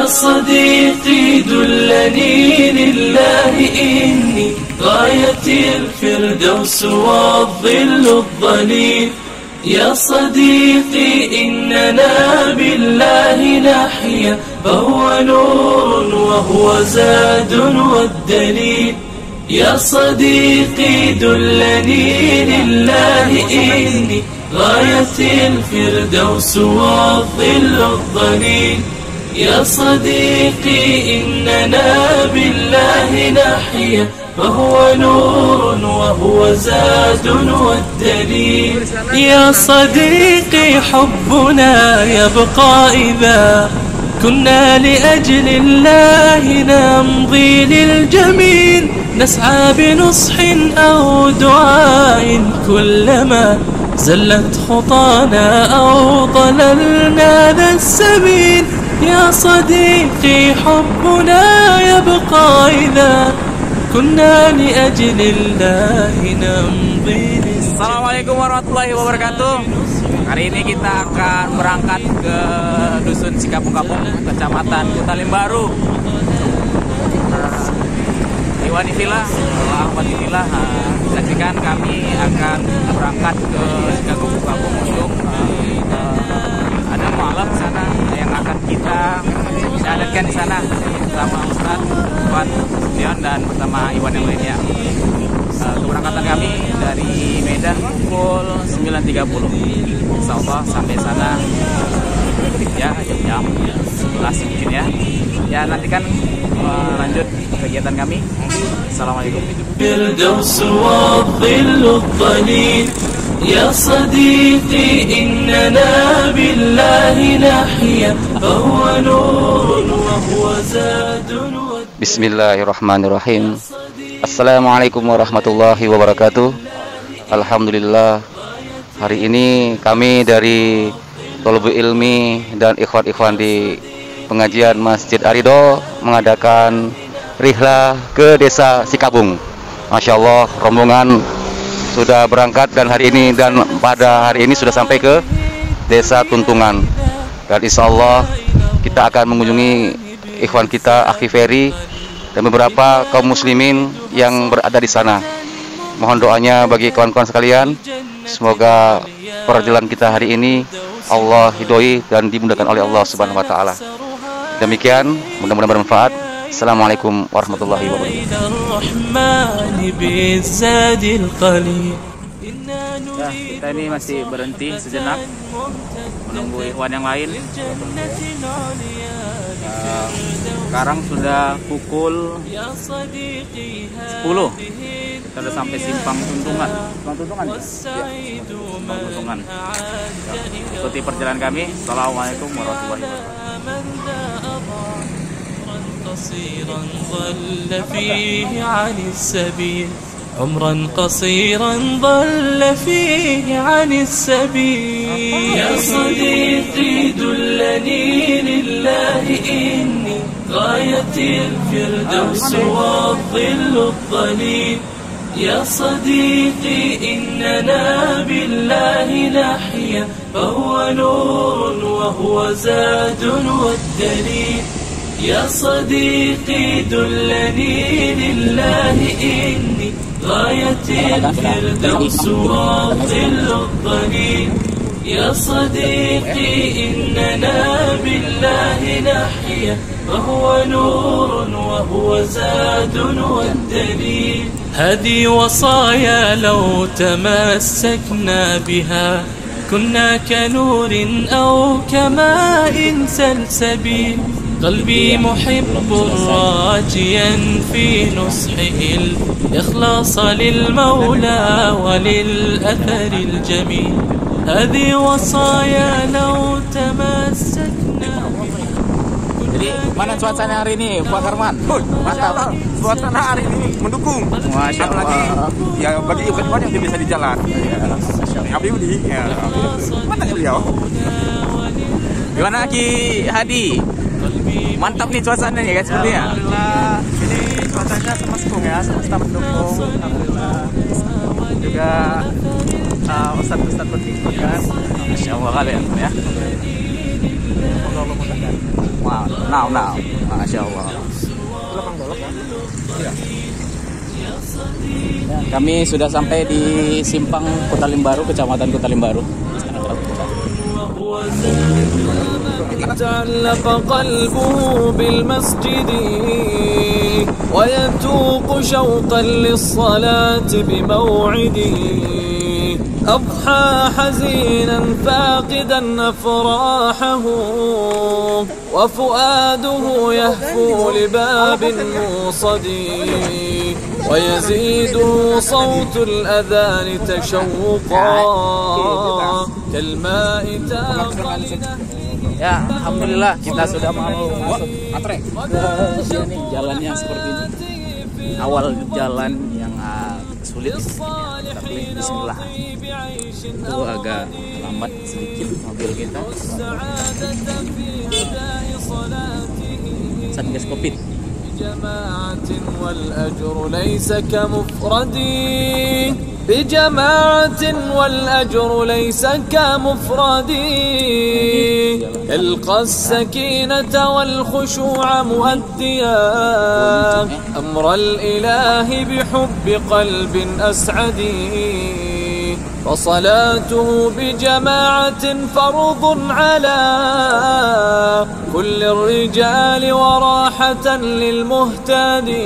صديقي دلني لله إني غاية الفردوس والظل الظليل. يا صديقي إننا بالله نحيا فهو نور وهو زاد والدليل. يا صديقي دلني لله إني غاية الفردوس والظل الظليل. يا صديقي إننا بالله نحيا فهو نور وهو زاد والدليل. يا صديقي حبنا يبقى إذا كنا لأجل الله نمضي للجميل. نسعى بنصح أو دعاء كلما زلت خطانا أو ضللنا ذا السبيل. يا صديقي حبنا يبقى إذا كنا لأجل الله نمضي. Assalamualaikum warahmatullahi wabarakatuh. Hari ini kita akan berangkat ke Dusun Sikapung-Kapung, Kecamatan Kutalim Baru. Iwanifillah, alhamdulillah, saksikan kami akan berangkat ke Sikapung-Kapung untuk ada malam sana yang akan kita syahadatkan di sana bersama Ustaz Iwan Leon dan bersama Iwan yang lainnya. Keberangkatan kami dari Medan pukul 9.30. Insyaallah sampai sana ya jam 11 mungkin ya. Ya nantikan lanjut kegiatan kami. Assalamualaikum. يا صديقي إننا بالله نحيا فهو نور وهو زاد. Bismillahirrahmanirrahim. Assalamualaikum warahmatullahi wabarakatuh. Alhamdulillah, hari ini kami dari Thalabul Ilmi dan ikhwan-ikhwan di pengajian Masjid Ar-Ridho mengadakan rihlah ke desa Sikabung. Masya Allah, rombongan sudah berangkat dan pada hari ini sudah sampai ke desa Tuntungan. Dan insya Allah kita akan mengunjungi ikhwan kita, Akhi Ferry, dan beberapa kaum muslimin yang berada di sana. Mohon doanya bagi kawan-kawan sekalian, semoga perjalanan kita hari ini Allah ridhoi dan dimudahkan oleh Allah Subhanahu wa taala. Demikian, mudah-mudahan bermanfaat. Assalamualaikum warahmatullahi wabarakatuh. Ya, kita ini masih berhenti sejenak menunggu ikhwan yang lain. Sekarang sudah pukul 10. Kita sudah sampai simpang Tuntungan. Simpang Tuntungan? Ya, simpang Tuntungan. Ikuti perjalanan kami. Assalamualaikum warahmatullahi wabarakatuh. قصيرا ضل فيه عن السبيل. عمرا قصيرا ضل فيه عن السبيل. يا صديقي دلني لله إني غاية الفردوس والظل الظليل. يا صديقي إننا بالله نحيا فهو نور وهو زاد والدليل. يا صديقي دلني لله إني غاية الفردوس والظل الظليل. يا صديقي إننا بالله نحيا وهو نور وهو زاد والدليل. هذه وصايا لو تمسكنا بها كنا كنور أو كماء سلسبيل. قلبي محب راجيا في نصحه الإخلاص للمولى وللأثر الجميل. هذه وصايا لو تمسكنا. Jadi mana cuacanya hari ini, Pak Karman? Mantap. Suasana hari ini mendukung. Masya Allah. Ya bagi ikhwan yang bisa di jalan. Abdi Udi. Ya. Mantap beliau. Gimana Ki Hadi? Mantap nih cuacanya ya sepertinya. Alhamdulillah. Ini cuacanya semesta ya, semesta mendukung. Alhamdulillah. Juga ustadz-ustadz berikut kan. Masya Allah kalian ya. Semoga Allah mudahkan. Now, Masya Allah. Ya, kami sudah sampai di Simpang Kutalimbaru, Kecamatan Kutalimbaru. تعلق قلبه بالمسجد ويتوق شوقا للصلاة بموعده أضحى حزينا فاقدا أفراحه وفؤاده يهفو لباب موصد ويزيده صوت الأذان تشوقا كالماء تاق Ya, alhamdulillah kita sudah mau masuk Atre. Ini jalannya seperti ini. Awal jalan yang sulit, tapi bismillah. Itu agak lambat sedikit mobil kita. Satgas Covid. بجماعة والأجر ليس كمفردي بجماعة والأجر ليس كمفردي القى السكينة والخشوع مؤديا أمر الإله بحب قلب أسعدي فصلاته بجماعة فرض على كل الرجال وراحة للمهتدين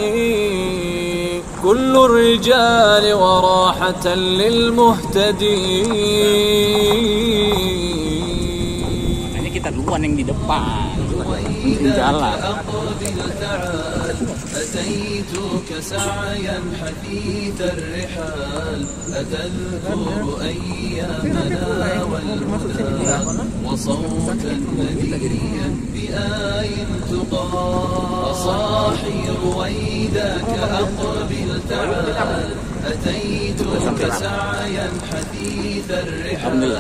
كل الرجال وراحة للمهتدين. Ini kita duluan yang di depan, jalan. أتيتك سعيا حثيث الرحال أتذكر أيامنا والهدى وصوتا نذيرا بآي تقال وصاحي رويداك أقبل تعال أتيتك سعيا حثيث الرحال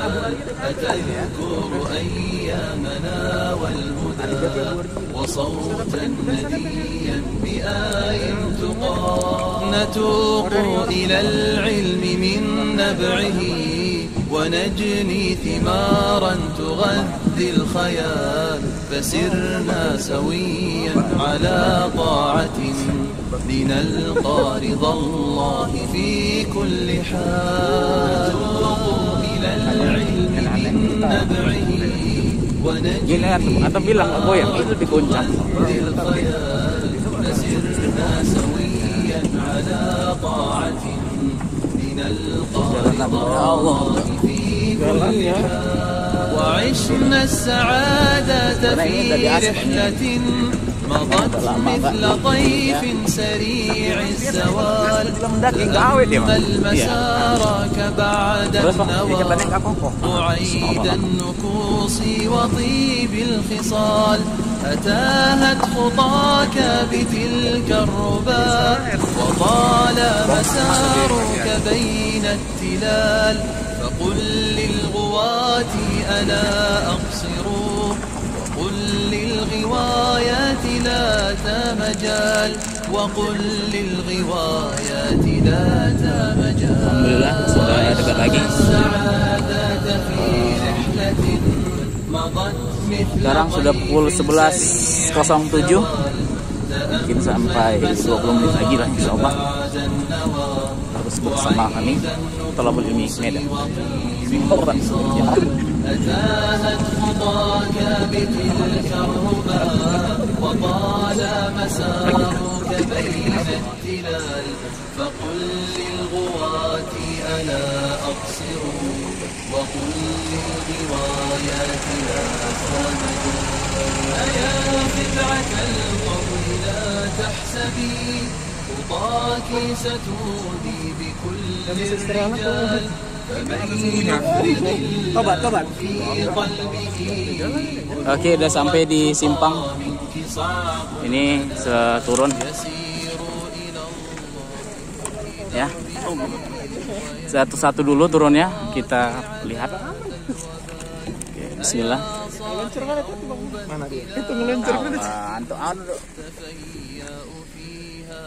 أتذكر أيامنا والهدى وصوتا نذيا بآي تقال نتوق إلى العلم من نبعه ونجني ثمارا تغذي الخيال فسرنا سويا على طاعة لنلقى رضا الله في كل حال نتوق إلى العلم من نبعه Gini atau bilang aku yang itu lebih goncang. فسرنا سويا على طاعة لنلقى رضا الله في كل حال وعشنا السعادة في رحلة مضت مثل طيف سريع الزوال أما المسارك بعد النوى بعيد النكوص وطيب الخصال أتاهت خطاك بتلك الربا وطال مسارك بين التلال فقل للغواة ألا أقصروا وقل للغوايات لا مجال وقل للغوايات لا مجال. Alhamdulillah sudah dekat lagi. Sekarang sudah pukul 11.07. Mungkin sampai 20 menit lagi lah insyaallah. Harus bersama kami Thalabul Ilmi Medan. أتاهت خطاك بتلك الربا وطال مسارك بين التلال فقل للغواة ألا أقصروا وقل للغوايات لا تمجوا أيا خدعة القول لا تحسبي خطاك ستودي بكل الرجال Oke, udah sampai di Simpang. Ini seturun. Ya. Satu-satu dulu turunnya, kita lihat. Oke, bismillah. Mana dia? Itu ngeluncur.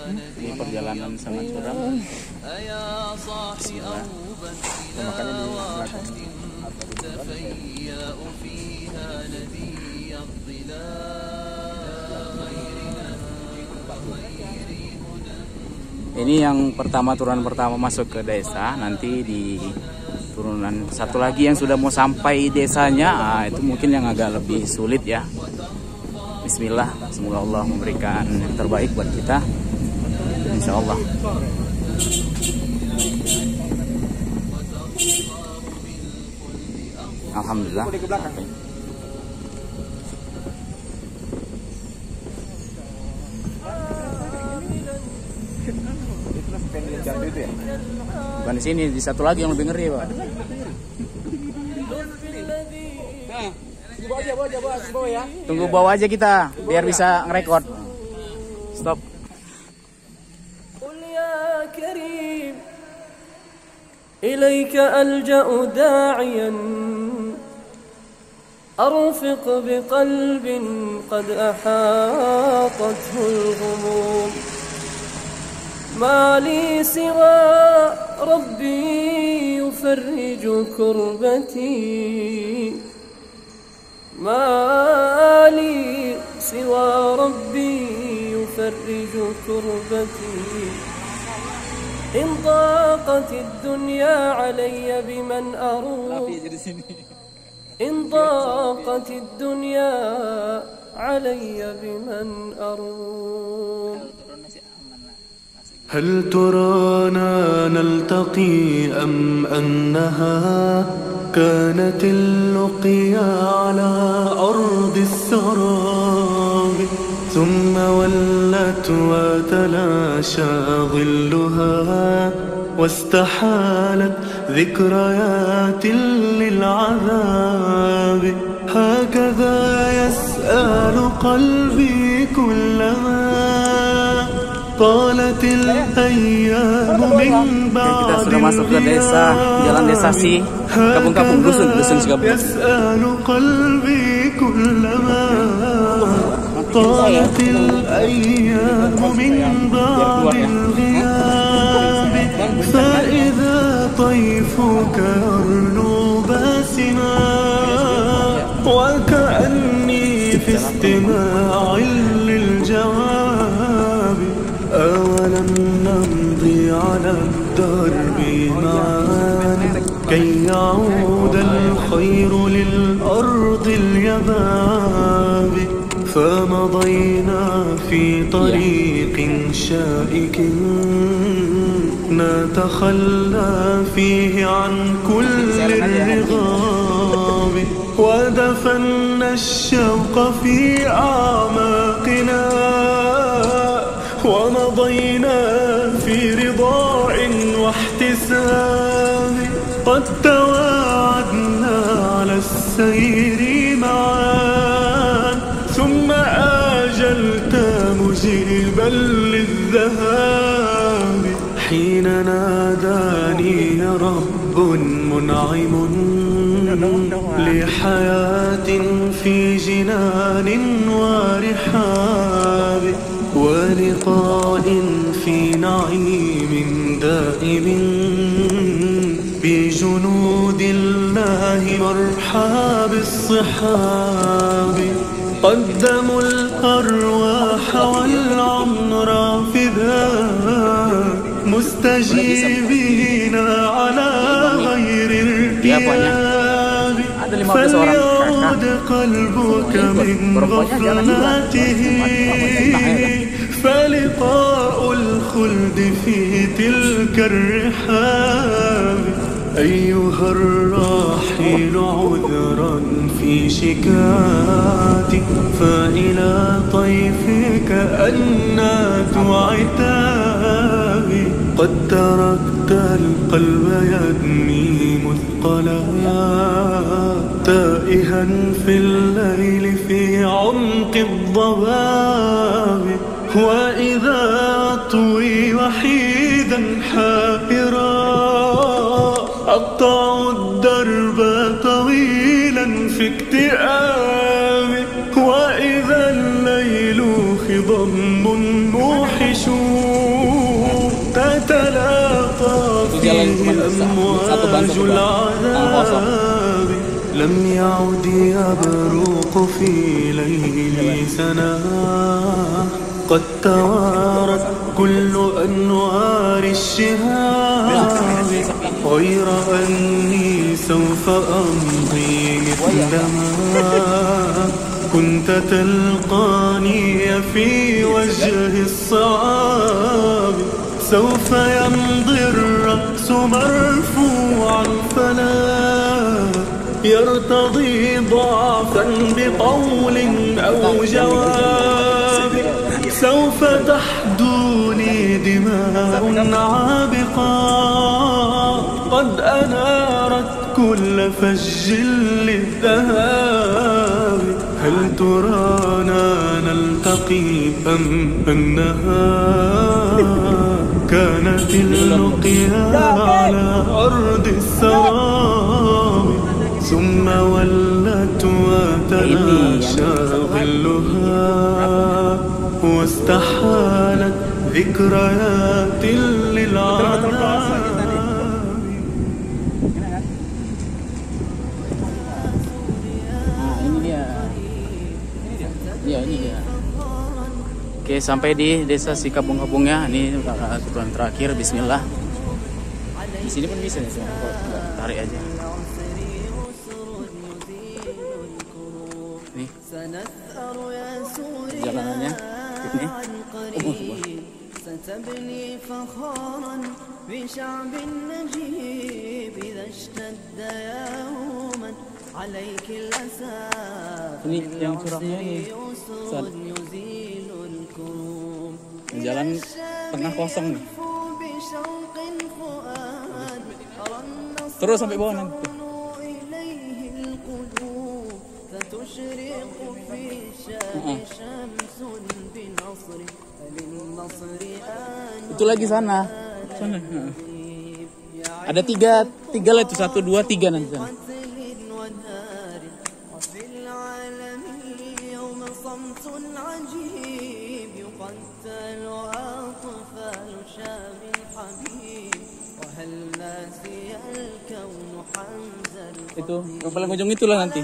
Ini perjalanan sangat curam. Bismillah. Makanya di belakang. Ini yang turunan pertama masuk ke desa. Nanti di turunan satu lagi yang sudah mau sampai desanya, itu mungkin yang agak lebih sulit ya. Bismillah, semoga Allah memberikan yang terbaik buat kita, insya Allah. Alhamdulillah. Bukan di sini, di satu lagi yang lebih ngeri, Pak. Tunggu bawa aja kita, biar bisa ngerekord. Stop. إليك ألجأ داعيا أرفق بقلب قد أحاطته الغموم ما لي سوى ربي يفرج كربتي ما لي سوى ربي يفرج كربتي إن ضاقت الدنيا علي بمن أروم إن ضاقت الدنيا علي بمن أروم هل ترانا نلتقي أم أنها كانت اللقيا على أرض السراب ثم ولت وتلاشى ظلها واستحالت ذكريات للعذاب هكذا يسأل قلبي كلما طالت الأيام من بعد kita sudah masuk ke desa, jalan desa sih, kampung-kampung dusun Sigabung. يسأل قلبي كلما طالت الأيام من بعد الغياب فإذا طيفك يرنو باسما وكأني في استماع للجواب أولم نمضي على الدرب معا كي يعود الخير للأرض اليباب فمضينا في طريق شائك نتخلى فيه عن كل الرغاب ودفنا الشوق في أعماقنا ومضينا في رضاع واحتساب قد تواعدنا على السير معا ثم آجلت مجيبا للذهاب حين ناداني رب منعم لحياة في جنان ورحاب ولقاء في نعيم دائم بجنود الله مرحى بالصحاب قدموا الأرواح والعمر فداء مستجيبين على غير ارتياب فليعود قلبك من غفلاته فلقاء الخلد في تلك الرحاب أيها الراحل عذرا في شكاتي فإلى طيفك أنات عتابي قد تركت القلب يدمي مثقلا تائها في الليل في عمق الضباب وإذا أطوي وحيدا حائرا أقطع الدرب طويلا في اكتئاب وإذا الليل خضم موحش تتلاقى فيه أمواج العذاب لم يعد يبروق في ليل سنا قد توارت كل أنوار الشهاب غير أني سوف أمضي مثلما كنت تلقاني في وجه الصعاب. سوف يمضي الرأس مرفوعا فلا يرتضي ضعفا بقول أو جواب. سوف تحدوني دماء عابقة قد أنارت كل فج للذهاب. هل ترانا نلتقي أم أنها كانت اللقيا على أرض السراب ثم ولت وتلاشى ظلها واستحالت ذكريات للعذاب. Ya, ini dia. Oke, sampai di desa Sikabung-kabungnya. Ini tujuan terakhir. Bismillah. Di sini pun bisa nih, tarik aja. Nih, jalanannya. Ini. Ini yang curangnya ini jalan tengah kosong nih. Terus sampai bawah nanti. Itu lagi sana. Sana. Ada tiga lah itu, 1, 2, 3 nanti sana. Itu yang paling ujung itulah nanti.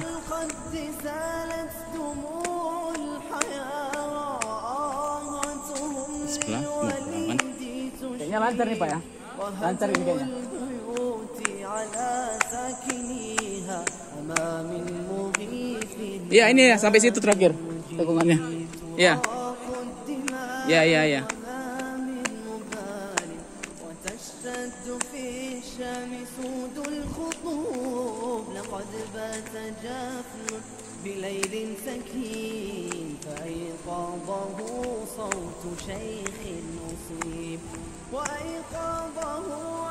Sebelah, aman. Kayaknya lancar nih Pak ya. Lancar ini kayaknya. Iya ini ya, sampai situ terakhir tekungannya. Iya. Iya. بليل سكين فأيقاظه صوت شيخ مصيب وأيقاظه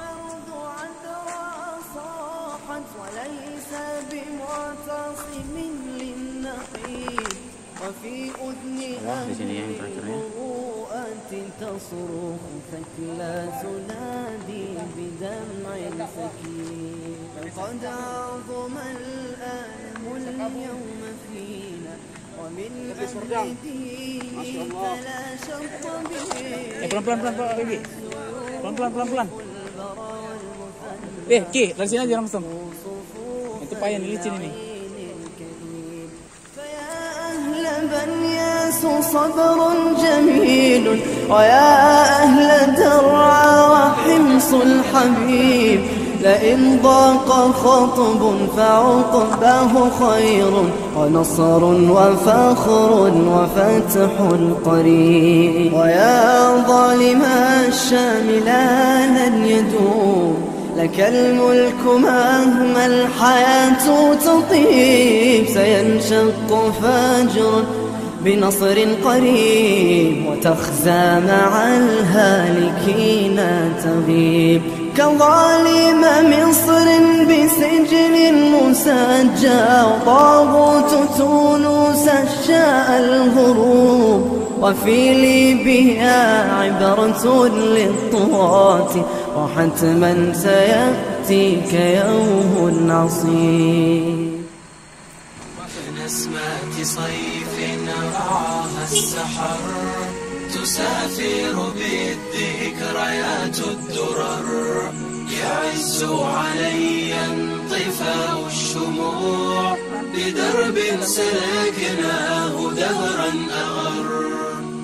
عرض عذراء صاحت وليس بمعتصم للنقيب وفي أذنها مروءة تصرخ ثكلى تنادي بدمع سكين قد عظم الألم اليوم فينا ومن أهل دين تلاشى الطبيب. Pelan. Ki, dari sini aja langsung. Itu Pak yang dilicin ini. بنياس صبر جميل ويا أهل درعا وحمص الحبيب لئن ضاق خطب فعقباه خير ونصر وفخر وفتح القريب ويا ظالم الشام لا لن يدوم لك الملك مهما الحياة تطيب سينشق فجر بنصر قريب وتخزى مع الهالكين تغيب كظالم مصر بسجن مسجى وطاغوت تونس شاء الهروب وفي ليبيا عبرة للطغاة وحتما سيأتيك يوم عصيب كنسمة صيف رعاها السحر تسافر بالذكريات الدرر يعز علي انطفاء الشموع بدرب سلكناه دهرا أغر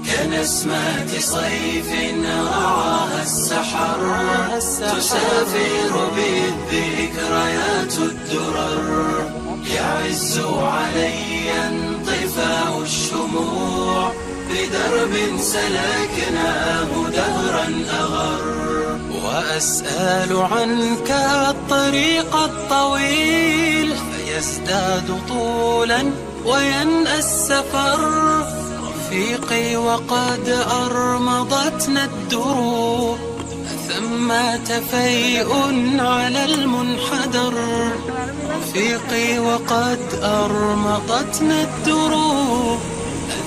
كنسمة صيف رعاها السحر تسافر بالذكريات الدرر يعز علي انطفاء الشموع بدرب سلكناه دهرا أغر وأسأل عنك الطريق الطويل فيزداد طولا وينأى السفر رفيقي وقد أرمضتنا الدروب ثمة فيء على المنحدر رفيقي وقد أرمضتنا الدروب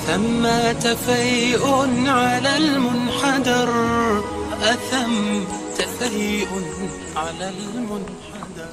ثمة فيء على المنحدر أثمت فيء على المنحدر.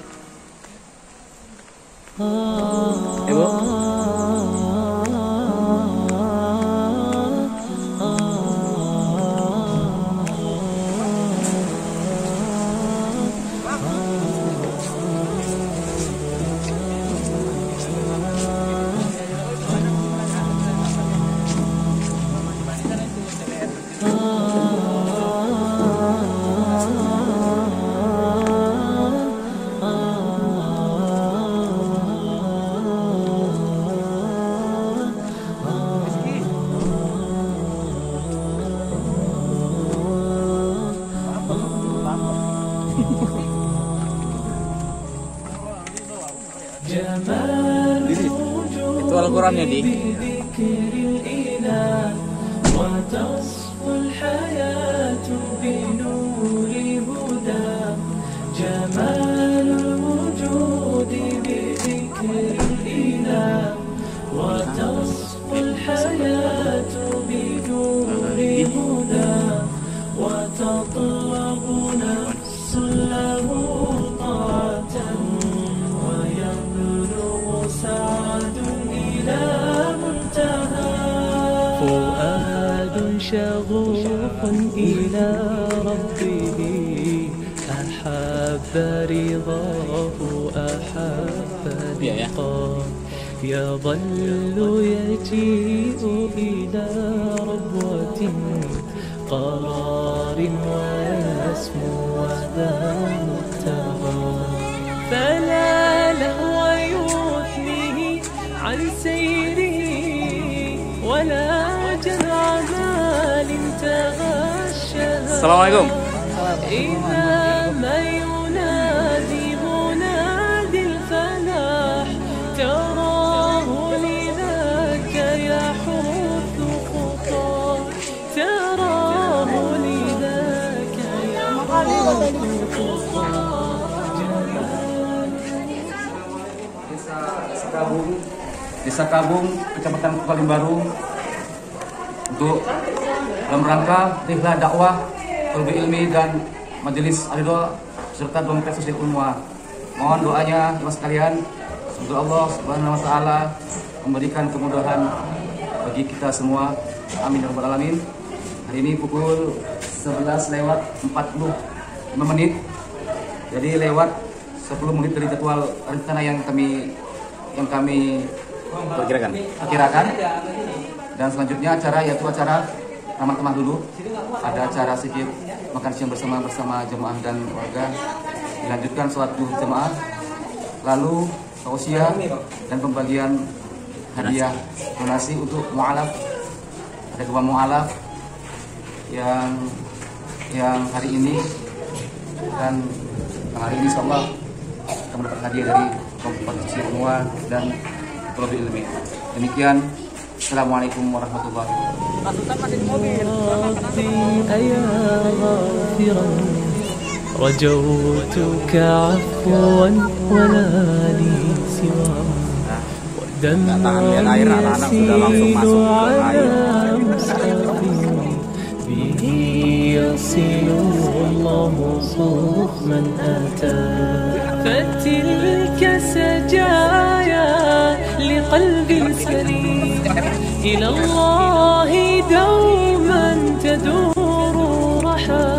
Itu Al-Qurannya di شغوف إلى ربه أحب رضاه أحب لقاه يظل يجيء إلى ربوة قرار ويسمو وذا مبتغى فلا لهو يثنيه عن سيره ولا جرى مال تغشى. Assalamualaikum. إذا ما ينادي منادي الفلاح تراه لذاك يحث خطاه تراه لذاك يحث خطاه. Desa Kabung, Kecamatan Palimbaru, untuk dalam rangka rihlah dakwah, Tolbi Ilmi dan Majelis Al-Ridha serta dompet sosial Unwa. Mohon doanya teman sekalian, semoga Allah Subhanahu wa taala memberikan kemudahan bagi kita semua. Amin ya rabbal alamin. Hari ini pukul 11:45. Jadi lewat 10 menit dari jadwal rencana yang kami perkirakan. Dan selanjutnya acara yaitu acara ramah tamah dulu. Ada acara sedikit makan siang bersama jemaah dan warga. Dilanjutkan sholat duhur jemaah. Lalu tausiah dan pembagian hadiah donasi untuk mu'alaf. Ada 2 mu'alaf yang hari ini, dan hari ini insyaallah akan mendapat hadiah dari kompetisi Unwa dan Tolbi Ilmi. Demikian, Assalamualaikum warahmatullahi wabarakatuh. رجوتك عفوا ولا لي سوى ودمع يسيل على مستقيم به يصل الله صوف من أتى فتلك سجايا لقلبي سليم إلى الله دوما تدور رحى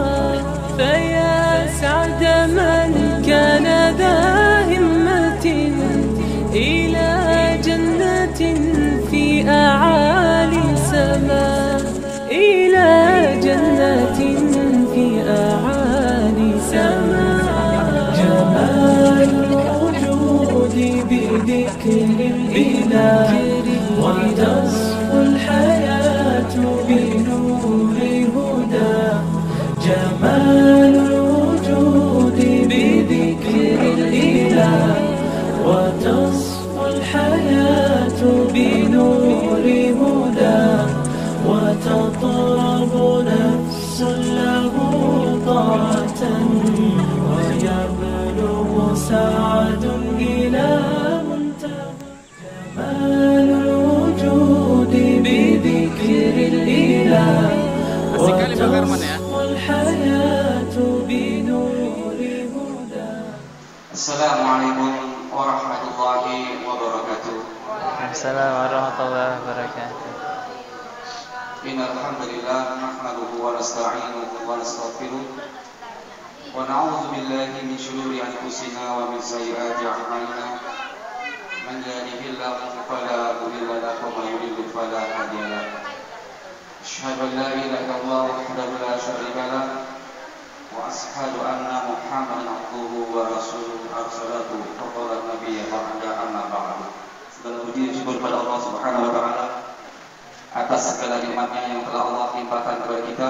فيا سعد من كان ذا همة إلى جنة في أعالي سماء إلى جنة في أعالي طاعة ويبلغ سعد إلى منتهى جمال الوجود بذكر الإله وتصفو الحياة بنور هدى. Assalamualaikum warahmatullahi wabarakatuh. Assalamualaikum warahmatullahi wabarakatuh. Innal hamdalillah nahmaduhu wa nasta'inuhu wa nastaghfiruh wa na'udzu billahi min shururi anfusina wa min sayyiati a'malina. Man yahdihillahu fala mudilla lahu wa man yudlil fala hadiya lahu. Asyhadu an la ilaha illallah wahdahu la syarika lahu wa asyhadu anna Muhammadan abduhu wa rasuluhu arsalahu faqala nabiyya ba'da amma ba'du. Segala puji dan syukur pada Allah Subhanahu wa taala atas segala nikmatnya yang telah Allah limpahkan kepada kita,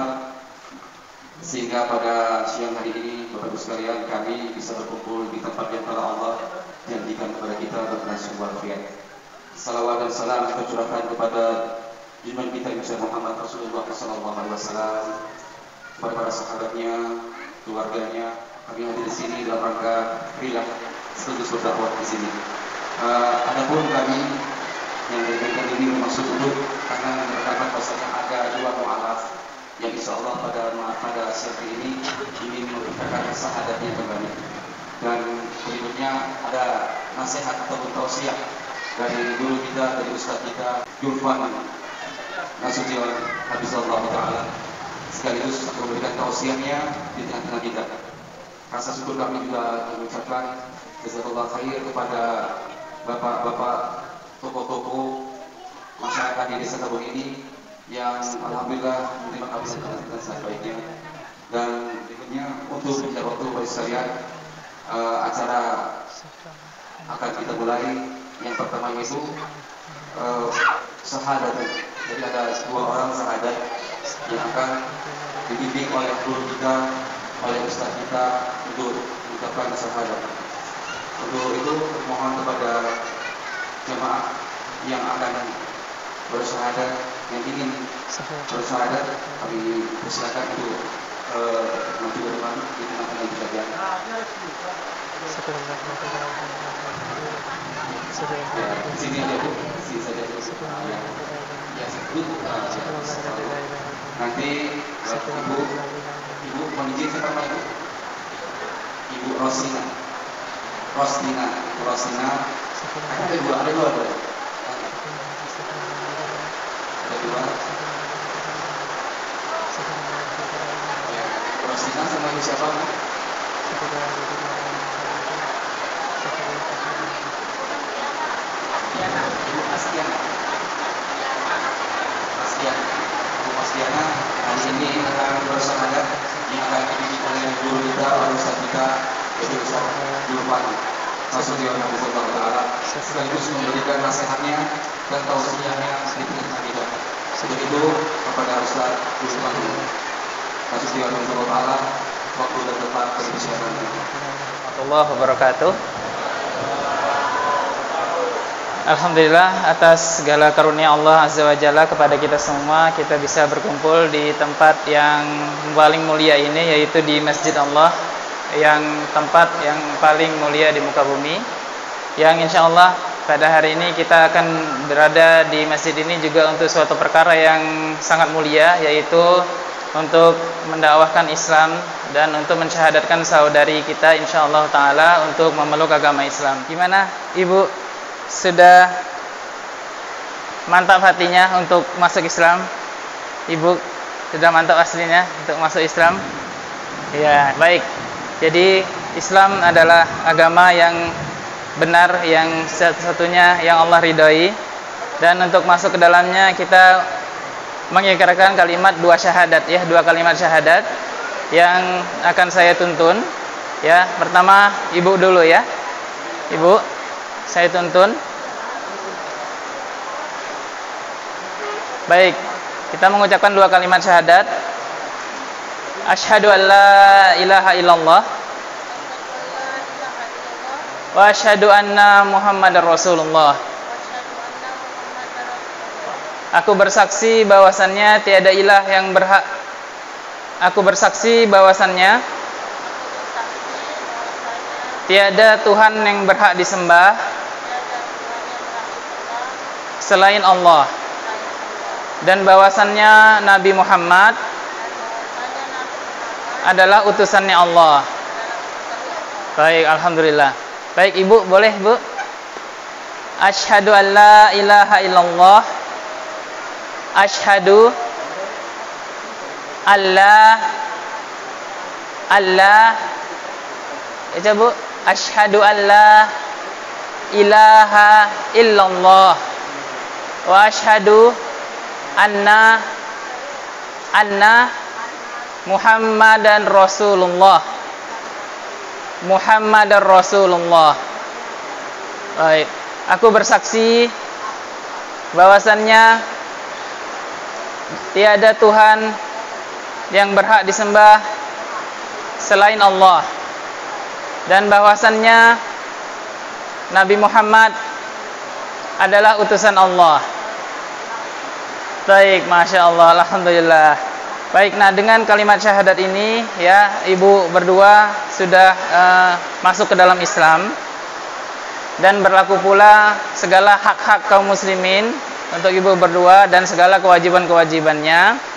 sehingga pada siang hari ini Bapak Ibu sekalian kami bisa berkumpul di tempat yang telah Allah janjikan kepada kita dengan sebuah wasiat. Salawat dan salam tercurahkan kepada junjungan kita Nabi Muhammad Rasulullah SAW, kepada para sahabatnya, keluarganya. Kami hadir di sini dalam rangka rilah sekaligus berdakwah di sini. Adapun kami yang diberikan ini bermaksud untuk karena merupakan bahasanya ada dua mu'alaf yang insya Allah pada siang ini merupakan sahadatnya kembali. Dan berikutnya ada nasihat atau tausiah dari guru kita, dari ustaz kita Julfan Nasution Habibullah Ta'ala, sekaligus memberikan tausiahnya di tengah-tengah kita. Rasa syukur kami juga mengucapkan jazakallah khair kepada bapak-bapak tokoh-tokoh masyarakat di desa Tabun ini yang alhamdulillah menerima kami dengan sebaiknya. Dan berikutnya untuk menjaga waktu bagi sekalian, acara akan kita mulai. Yang pertama yaitu syahadat. Jadi ada dua orang syahadat yang akan dibimbing oleh guru kita, oleh ustaz kita untuk mengucapkan syahadat. Untuk itu mohon kepada jemaah yang akan bersyahadat, yang ingin bersyahadat, kami persilakan untuk maju ke depan di tengah-tengah itu saja. Ya, di sini aja Bu, di sini saja Bu. Ya, sebut. Nanti Ibu mohon izin siapa nama Ibu? Ibu Rosina. Ada dua. Ada dua. Ya, Rosina sama Ibu siapa? Ibu Astiana. Ibu Astiana hari ini akan bersyahadat yang akan dibimbing oleh guru kita, oleh ustaz kita, yaitu Ustaz Julfan Nasution Habibullah Ta'ala, sekaligus memberikan nasihatnya dan tausiahnya di tengah kita. Sebab itu kepada Ustaz Julfan Nasution Habibullah Ta'ala, waktu dan tempat persiapan. Warahmatullahi wabarakatuh. Alhamdulillah atas segala karunia Allah Azza wa Jalla kepada kita semua, kita bisa berkumpul di tempat yang paling mulia ini, yaitu di Masjid Allah, yang tempat yang paling mulia di muka bumi, yang insya Allah pada hari ini kita akan berada di masjid ini juga untuk suatu perkara yang sangat mulia, yaitu untuk mendakwahkan Islam dan untuk mensyahadatkan saudari kita insya Allah Ta'ala untuk memeluk agama Islam. Gimana Ibu? Sudah mantap hatinya untuk masuk Islam? Ibu sudah mantap aslinya untuk masuk Islam? Ya, baik. Jadi Islam adalah agama yang benar, yang satu-satunya yang Allah ridhoi. Dan untuk masuk ke dalamnya kita mengikrarkan kalimat dua syahadat, ya, dua kalimat syahadat yang akan saya tuntun. Ya, pertama Ibu dulu ya. Ibu, saya tuntun. Baik, kita mengucapkan dua kalimat syahadat. Asyhadu an la ilaha illallah wa asyhadu anna Muhammadar Rasulullah. Aku bersaksi bahwasannya tiada ilah yang berhak Aku bersaksi bahwasannya tiada Tuhan yang berhak disembah selain Allah, dan bahwasannya Nabi Muhammad adalah utusannya Allah. Baik, alhamdulillah. Baik, Ibu, boleh, Bu? Asyhadu an la ilaha illallah. Asyhadu Allah itu, Bu. Asyhadu an la ilaha illallah wa asyhadu anna Muhammadan Rasulullah. Muhammadan Rasulullah. Baik, aku bersaksi bahwasannya tiada Tuhan yang berhak disembah selain Allah, dan bahwasannya Nabi Muhammad adalah utusan Allah. Baik, Masya Allah, alhamdulillah. Baik, nah dengan kalimat syahadat ini ya, Ibu berdua sudah masuk ke dalam Islam, dan berlaku pula segala hak-hak kaum muslimin untuk Ibu berdua dan segala kewajiban-kewajibannya.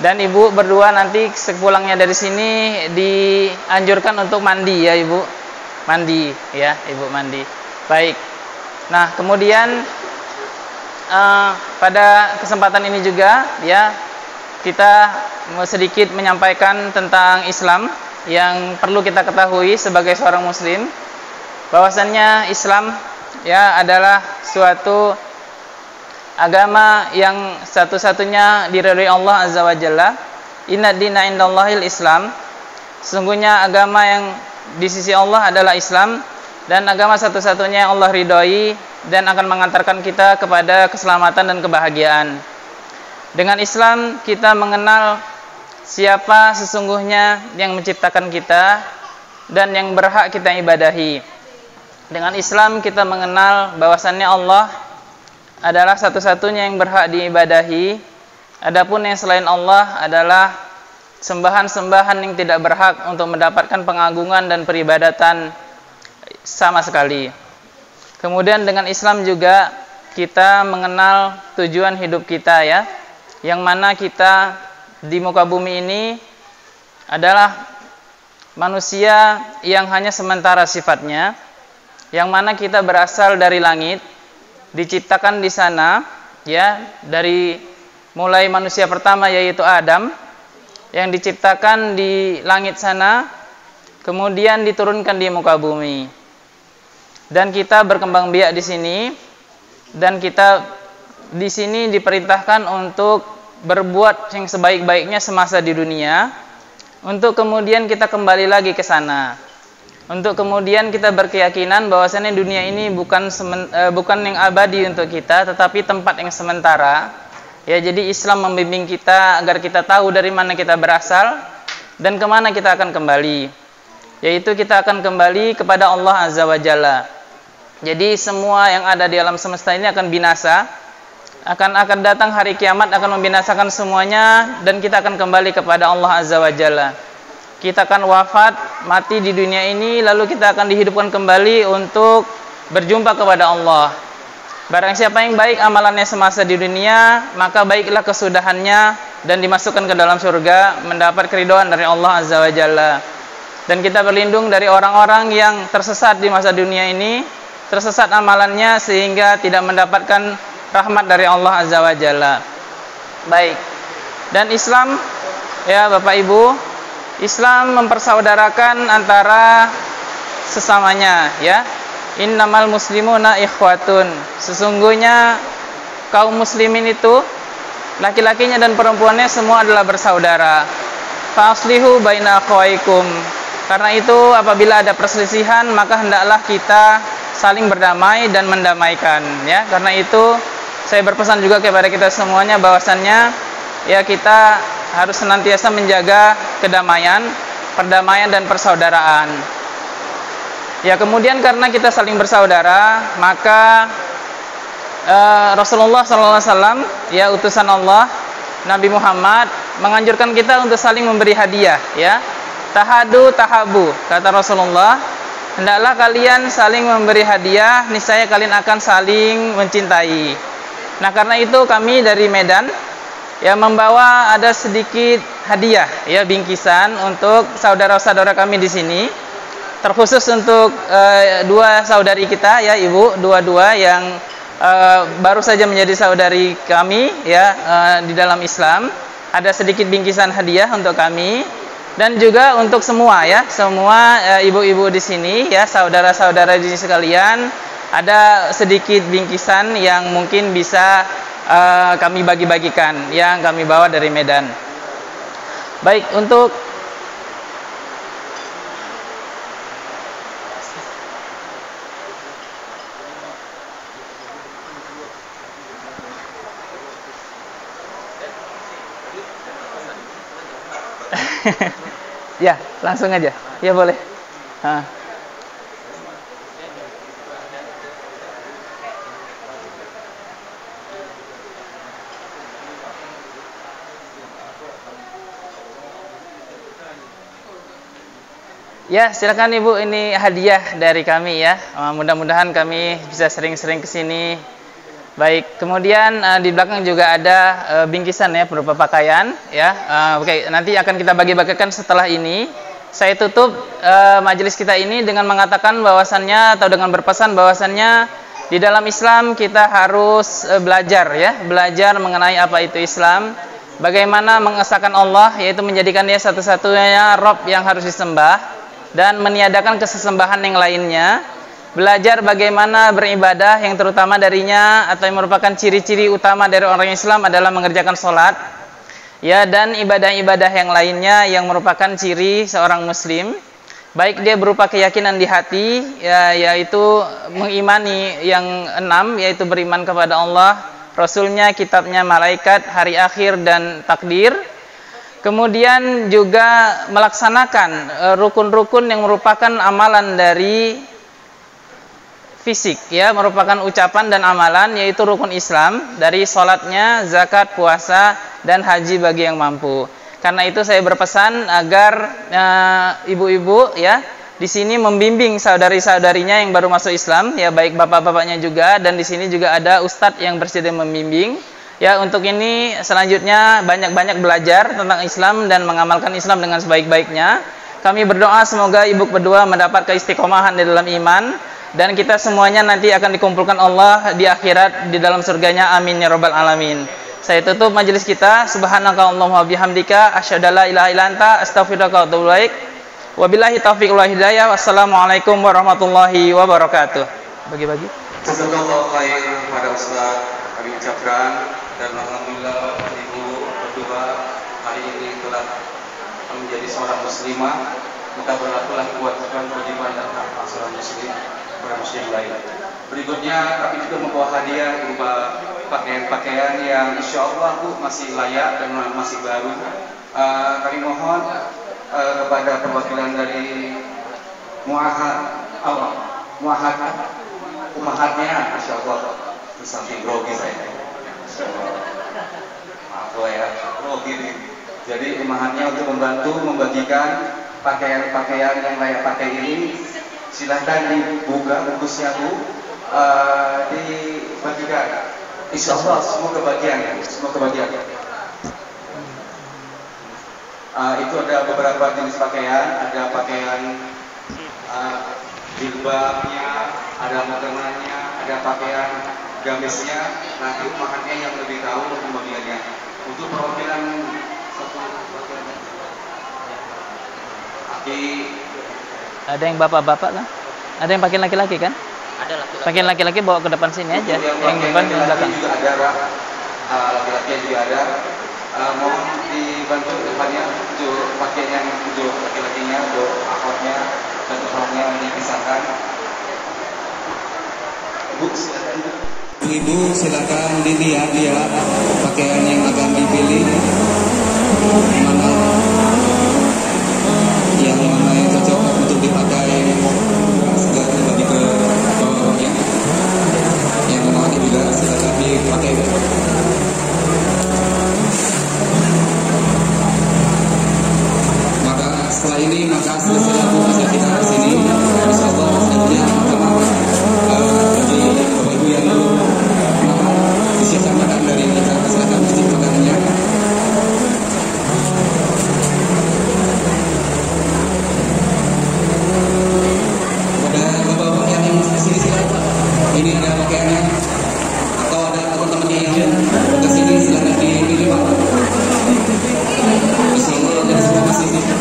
Dan Ibu berdua nanti sepulangnya dari sini dianjurkan untuk mandi ya, Ibu. Mandi ya, Ibu mandi. Baik. Nah, kemudian pada kesempatan ini juga ya, kita sedikit menyampaikan tentang Islam yang perlu kita ketahui sebagai seorang muslim, bahwasannya Islam ya adalah suatu agama yang satu-satunya diridhoi Allah Azza wa Jalla. Inna dina indallahil Islam. Sesungguhnya agama yang di sisi Allah adalah Islam, dan agama satu-satunya yang Allah ridhoi dan akan mengantarkan kita kepada keselamatan dan kebahagiaan. Dengan Islam kita mengenal siapa sesungguhnya yang menciptakan kita dan yang berhak kita ibadahi. Dengan Islam kita mengenal bahwasannya Allah adalah satu-satunya yang berhak diibadahi. Adapun yang selain Allah adalah sembahan-sembahan yang tidak berhak untuk mendapatkan pengagungan dan peribadatan sama sekali. Kemudian dengan Islam juga kita mengenal tujuan hidup kita ya, yang mana kita di muka bumi ini adalah manusia yang hanya sementara sifatnya, yang mana kita berasal dari langit, diciptakan di sana ya, dari mulai manusia pertama yaitu Adam yang diciptakan di langit sana, kemudian diturunkan di muka bumi, dan kita berkembang biak di sini, dan kita di sini diperintahkan untuk berbuat yang sebaik-baiknya semasa di dunia, untuk kemudian kita kembali lagi ke sana. Untuk kemudian kita berkeyakinan bahwasanya dunia ini bukan yang abadi untuk kita, tetapi tempat yang sementara. Ya, jadi Islam membimbing kita agar kita tahu dari mana kita berasal dan kemana kita akan kembali. Yaitu kita akan kembali kepada Allah Azza wa Jalla. Jadi semua yang ada di alam semesta ini akan binasa, akan datang hari kiamat, akan membinasakan semuanya, dan kita akan kembali kepada Allah Azza wa Jalla. Kita akan wafat, mati di dunia ini, lalu kita akan dihidupkan kembali untuk berjumpa kepada Allah. Barang siapa yang baik amalannya semasa di dunia, maka baiklah kesudahannya dan dimasukkan ke dalam surga, mendapat keridhaan dari Allah Azza wa Jalla. Dan kita berlindung dari orang-orang yang tersesat di masa dunia ini, tersesat amalannya sehingga tidak mendapatkan rahmat dari Allah Azza wa Jalla. Baik. Dan Islam ya Bapak Ibu, Islam mempersaudarakan antara sesamanya ya. Innamal muslimuna ikhwatun. Sesungguhnya kaum muslimin itu laki-lakinya dan perempuannya semua adalah bersaudara. Fa aslihu baina akhawaikum. Karena itu apabila ada perselisihan maka hendaklah kita saling berdamai dan mendamaikan ya. Karena itu saya berpesan juga kepada kita semuanya bahwasannya ya kita harus senantiasa menjaga kedamaian, perdamaian dan persaudaraan. Ya, kemudian karena kita saling bersaudara, maka Rasulullah SAW ya utusan Allah, Nabi Muhammad menganjurkan kita untuk saling memberi hadiah, ya. Tahadu tahabu, kata Rasulullah, hendaklah kalian saling memberi hadiah, niscaya kalian akan saling mencintai. Nah, karena itu kami dari Medan ya membawa ada sedikit hadiah, ya, bingkisan untuk saudara-saudara kami di sini, terkhusus untuk dua saudari kita, ya, ibu, dua-dua yang baru saja menjadi saudari kami, ya, di dalam Islam. Ada sedikit bingkisan hadiah untuk kami dan juga untuk semua, ya, semua ibu-ibu di sini, ya, saudara-saudara di sini sekalian. Ada sedikit bingkisan yang mungkin bisa kami bagi-bagikan yang kami bawa dari Medan. Baik, untuk ya, langsung aja. Ya, boleh. Ya, silakan Ibu, ini hadiah dari kami, ya. Mudah-mudahan kami bisa sering-sering ke sini. Baik, kemudian di belakang juga ada bingkisan, ya, berupa pakaian, ya. Oke, nanti akan kita bagi-bagikan setelah ini. Saya tutup majelis kita ini dengan mengatakan bahwasannya atau dengan berpesan bahwasannya di dalam Islam kita harus belajar, ya, belajar mengenai apa itu Islam, bagaimana mengesahkan Allah, yaitu menjadikan Dia satu-satunya Rabb yang harus disembah dan meniadakan kesesembahan yang lainnya. Belajar bagaimana beribadah yang terutama darinya atau yang merupakan ciri-ciri utama dari orang Islam adalah mengerjakan sholat, ya, dan ibadah-ibadah yang lainnya yang merupakan ciri seorang muslim, baik dia berupa keyakinan di hati, ya, yaitu mengimani yang 6, yaitu beriman kepada Allah, Rasulnya, kitabnya, malaikat, hari akhir, dan takdir. Kemudian juga melaksanakan rukun-rukun yang merupakan amalan dari fisik, ya, merupakan ucapan dan amalan, yaitu rukun Islam dari sholatnya, zakat, puasa, dan haji bagi yang mampu. Karena itu saya berpesan agar ibu-ibu, ya, di sini membimbing saudari-saudarinya yang baru masuk Islam, ya, baik bapak-bapaknya juga, dan di sini juga ada ustadz yang bersedia membimbing. Ya, untuk ini selanjutnya banyak-banyak belajar tentang Islam dan mengamalkan Islam dengan sebaik-baiknya. Kami berdoa semoga ibu berdua mendapat keistiqomahan di dalam iman dan kita semuanya nanti akan dikumpulkan Allah di akhirat di dalam surganya. Amin ya rabbal alamin. Saya tutup majelis kita. Subhanakallahumma bihamdika asyhadu an la ilaha illa anta astaghfiruka wa atubu ilaik. Wabillahi taufiq wal hidayah. Wassalamualaikum warahmatullahi wabarakatuh. Bagi-bagi. Jazakallahu khairan kepada Ustaz, kami ucapkan, dan alhamdulillah ibu berdua hari ini telah menjadi seorang muslimah. Maka berlakulah kewajiban dan hak seorang muslim kepada muslim lain. Berikutnya kami juga membawa hadiah berupa pakaian-pakaian yang insya Allah Bu masih layak dan masih baru. Kami mohon kepada perwakilan dari umahatnya, Masya Allah, samping grogi saya. Maaf ya, grogi nih. Jadi umahatnya untuk membantu membagikan pakaian-pakaian yang layak pakai ini. Silahkan dibuka bungkusnya Bu, dibagikan. Insya Allah semua kebagian, semua kebagian. Itu ada beberapa jenis pakaian, ada pakaian jilbabnya, ada mukenanya, ada pakaian gamisnya. Nanti umahannya yang lebih tahu untuk pembagiannya. Untuk perwakilan satu pakaian ada yang bapak-bapak kan? Ada yang pakaian laki-laki kan? Ada laki-laki. Pakaian laki-laki bawa ke depan sini aja. Yang depan yang belakang. Juga ada, laki-laki juga ada. Mohon dibantu depannya untuk pakaian yang untuk laki-lakinya, untuk akhwatnya dan ukhwatnya dipisahkan. Bu, silakan. Ibu silakan dilihat pakaian yang akan dipilih. Mana yang cocok untuk dipakai, segera kembali ke bawahnya. Yang mana juga silakan dipakai. hari ini, maka sudah bisa kita di sini. Insyaallah selanjutnya bagi ibu yang disiapkan makan dari kita, silakan mencicipi makanannya. Kepada bapak-bapak yang kesini silakan. Ini ada pakaiannya atau ada teman-temannya yang kesini silakan dipilih Pak. Insyaallah dari semua masih sini.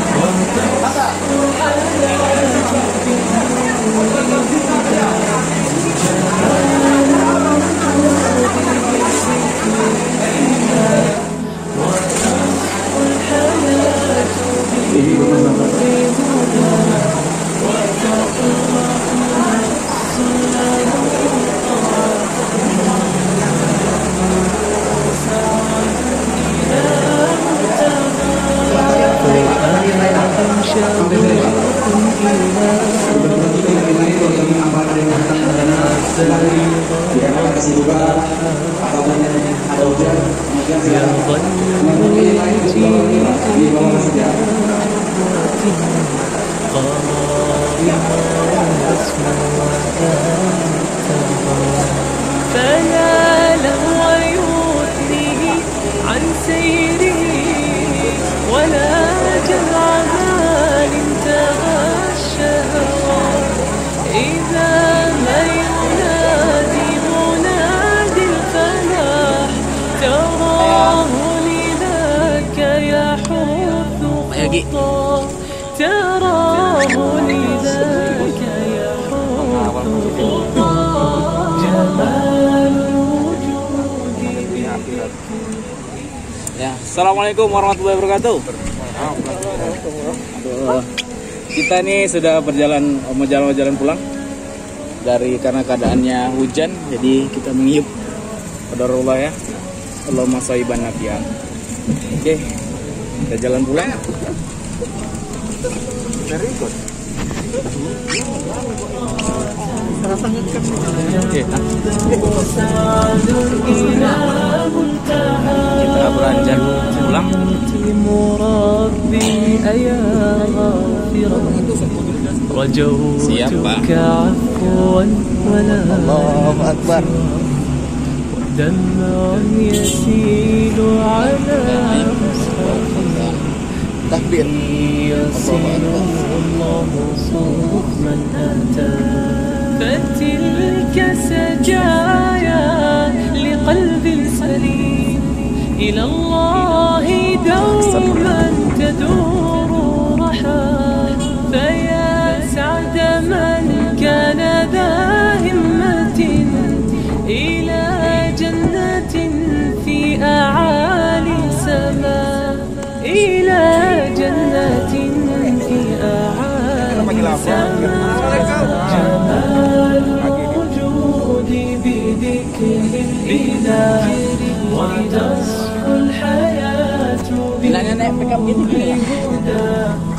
فلا لهو يثنيه عن سيره ولا جمع مال انتهى الشهوات إذا ما ينادي منادي الفلاح تراه لذاك يحث خطاه تراه لذاك يحث خطاه جمال الوجود Ya, assalamualaikum warahmatullahi wabarakatuh. Aduh, kita nih sudah mau jalan pulang karena keadaannya hujan, jadi kita mengiyup qadarullah ya. Allahumma shayyiban nafi'an. Oke, kita jalan pulang. Very good. Kita beranjak pulang. Siapa? Allahu Akbar. Takbir. فتلك سجايا لقلب سليم إلى الله دوما تدور رحى فيا سعد من كان ذا همة إلى جنة في أعالي سماء إلى جنة في أعالي سماء جمال الوجود بذكر الإله وتصحو الحياة بهدى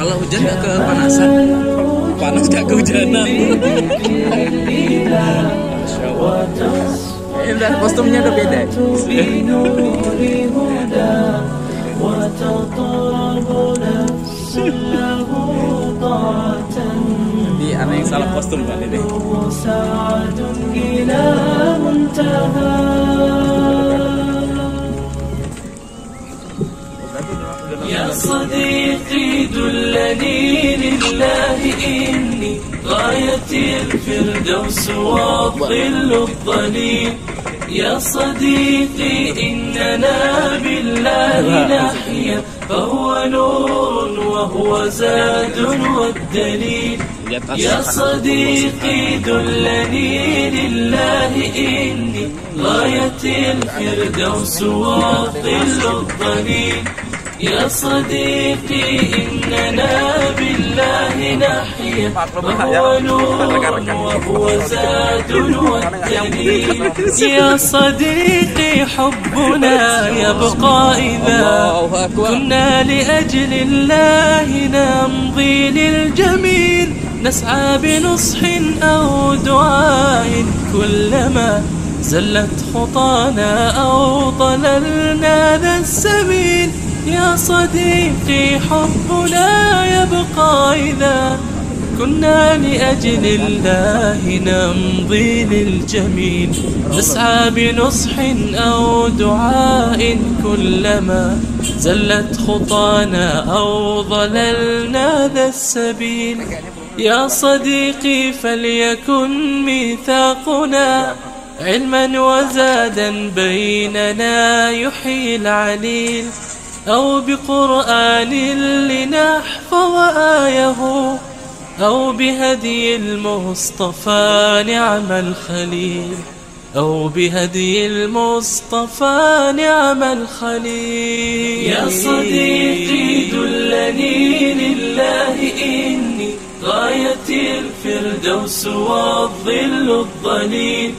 Kalau hujan nggak kepanasan, panas nggak kehujanan. Udah kostumnya udah beda. Jadi anak yang salah kostum kali ini. يا صديقي دلني لله إني غايتي الفردوس والظل الظليل يا صديقي إننا بالله نحيا فهو نور وهو زاد والدليل يا صديقي دلني لله إني غايتي الفردوس والظل الظليل يا صديقي إننا بالله نحيا وهو نور وهو زاد والدليل يا صديقي حبنا يبقى إذا كنا لأجل الله نمضي للجميل نسعى بنصح أو دعاء كلما زلت خطانا أو ضللنا ذا السبيل يا صديقي حبنا يبقى إذا كنا لأجل الله نمضي للجميل نسعى بنصح أو دعاء كلما زلت خطانا أو ضللنا ذا السبيل يا صديقي فليكن ميثاقنا علما وزادا بيننا يحيي العليل أو بقرآن لنحفظ آيه أو بهدي المصطفى نعم الخليل أو بهدي المصطفى نعم الخليل يا صديقي دلني لله إني غايتي الفردوس والظل الظليل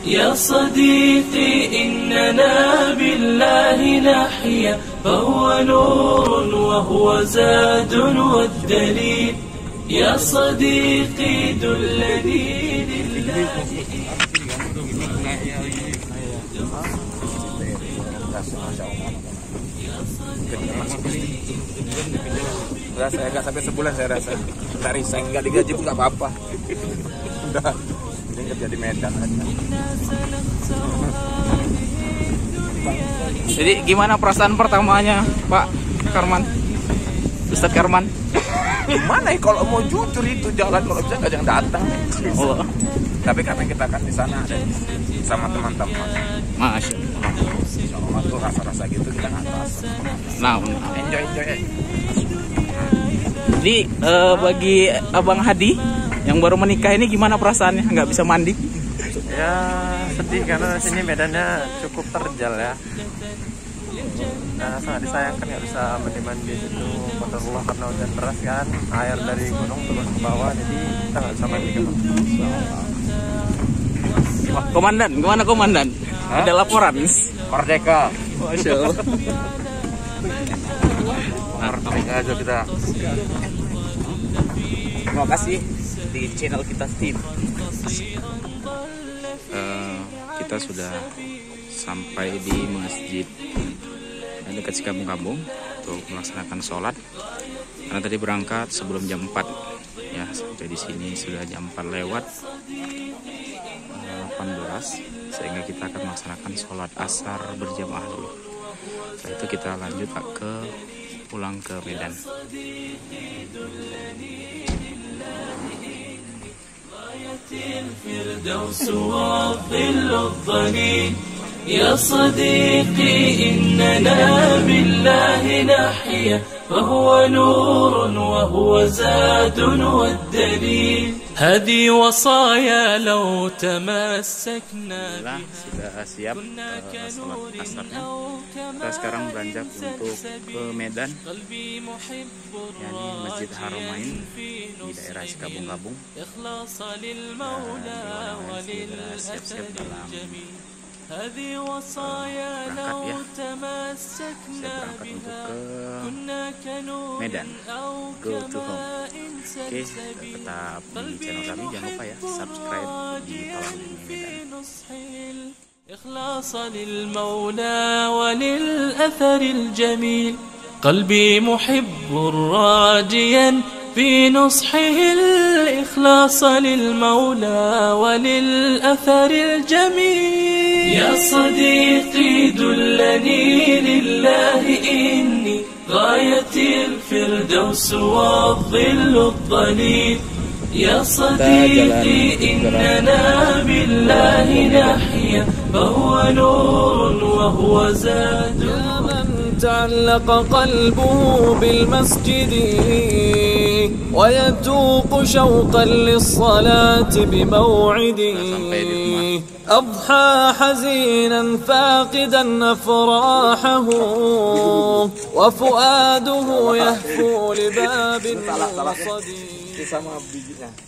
يا صديقي إننا بالله نحيا فهو نور وهو زاد والدليل يا صديقي دلني لله Saya nggak sampai sebulan saya rasa. Dari saya nggak digaji pun nggak apa-apa. Udah, ini kerja di Medan aja. Jadi gimana perasaan pertamanya Pak Karman? Ustadz Karman? Gimana ya kalau mau jujur itu jalan, kalau bisa nggak jangan datang. Oh. Tapi karena kita kan di sana ada sama teman-teman. Masya Allah tuh rasa-rasa gitu kita nggak rasa. Nah, Enjoy aja. jadi bagi Abang Hadi yang baru menikah ini gimana perasaannya? Nggak bisa mandi? Ya sedih karena sini medannya cukup terjal ya. Nah, sangat disayangkan nggak bisa mandi-mandi itu. Qadarullah karena hujan deras kan, air dari gunung turun ke bawah, jadi kita nggak bisa mandi ke bawah. Komandan, gimana komandan? Hah? Ada laporan? Merdeka. Masya Allah. Merdeka aja kita. Terima kasih di channel kita Steve. Kita sudah sampai di masjid dekat Cikambung untuk melaksanakan sholat. Karena tadi berangkat sebelum jam 4 ya, sampai di sini sudah jam 4 lewat 18, sehingga kita akan melaksanakan sholat asar berjamaah dulu. Setelah itu kita lanjut ke pulang ke Medan. الفردوس والظل الظليل يا صديقي إننا بالله نحيا فهو نور وهو زاد والدليل هذه وصايا لو تمسكنا Sudah siap sholat asarnya. Kita sekarang beranjak untuk ke Medan, yakni Masjid Haramain di daerah Cikambung. Siap-siap dalam هذه وصايا لو تمسكنا بها كنا Medan, أو go to home. كماء Oke, tetap di channel kami, jangan lupa ya subscribe di Palang Medan. إخلاص للمولى وللأثر الجميل قلبي محب راجيا في نصحه الإخلاص للمولى وللأثر الجميل يا صديقي دلني لله إني غايتي الفردوس والظل الظليل يا صديقي إننا بالله نحيا فهو نور وهو زاد من تعلق قلبه بالمسجد ويتوق شوقا للصلاة بموعده أضحى حزينا فاقدا أفراحه وفؤاده يهفو لباب المرصد. Sama bijinya.